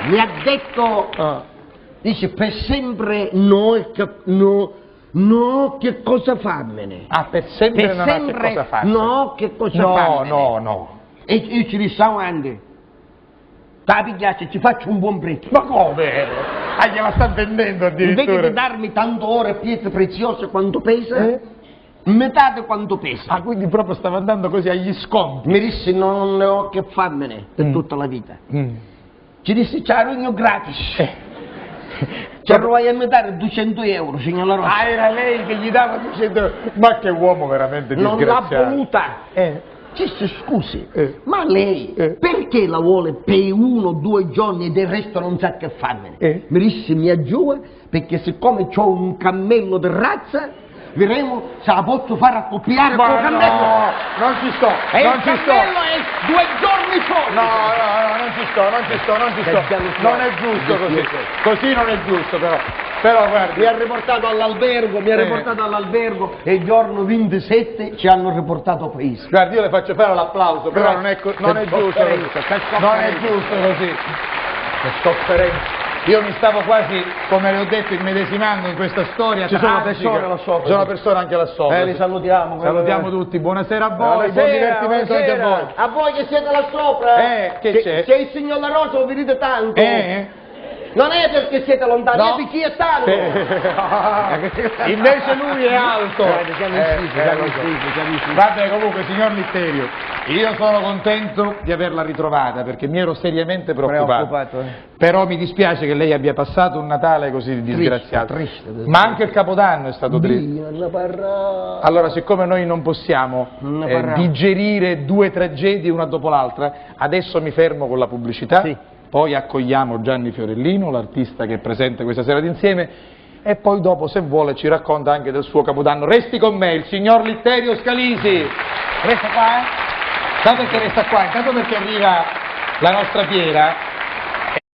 mi ha detto, dice, per sempre no, che cosa farmene? Ah, per sempre per non sempre, ha che cosa farsi. no, che cosa farmene? No. E io ci disse avanti, da pigliaccia, ci faccio un buon prezzo. Ma come? Ah, gliela sta vendendo addirittura. Invece di darmi tanto oro e pietre preziose quanto pesa, metà di quanto pesa. Ah, quindi proprio stava andando così agli sconti. Mi disse non ne ho che farmene per tutta la vita. Ci disse c'è rugno gratis. Ci vai a dare 200 euro, signor La Rosa. Ah, era lei che gli dava 200 euro. Ma che uomo veramente Non disgraziato. l'ha voluta. Disse scusi, ma lei perché la vuole per 1 o 2 giorni e del resto non sa che farmene? Mi disse mi aggiunge perché siccome ho un cammello di razza, vedremo se la posso far accoppiare col cammello. No, non ci sto, E non il ci sto. cammello è 2 giorni soli. No, non ci sto. Non è giusto così. Così non è giusto però. Però guardi, Mi ha riportato all'albergo, e il giorno 27 ci hanno riportato a paese. guardi, io le faccio fare l'applauso, però non è giusto. Non è giusto così. Che sofferenza. Io mi stavo quasi, come le ho detto, immedesimando in questa storia. Ci sono tragica. persone là sopra. Ci sono persone anche là sopra. Li salutiamo. Salutiamo tutti, buonasera a voi, buon divertimento anche a voi. A voi che siete là sopra. Che c'è? Se il signor La Rosa lo vedete tanto. Non è perché siete lontani, No. è perché è tanto. Invece lui è alto. Siamo Vabbè, comunque, signor Litterio, io sono contento di averla ritrovata perché mi ero seriamente preoccupato. Però mi dispiace che lei abbia passato un Natale così disgraziato. Triste. Ma anche il Capodanno è stato triste. Allora, siccome noi non possiamo digerire 2 tragedie una dopo l'altra, adesso mi fermo con la pubblicità. Sì. Poi accogliamo Gianni Fiorellino, l'artista che è presente questa sera d'insieme, e poi dopo, se vuole, ci racconta anche del suo Capodanno. Resti con me, il signor Litterio Scalisi. Resta qua, Sa perché resta qua? Intanto perché arriva la nostra Piera,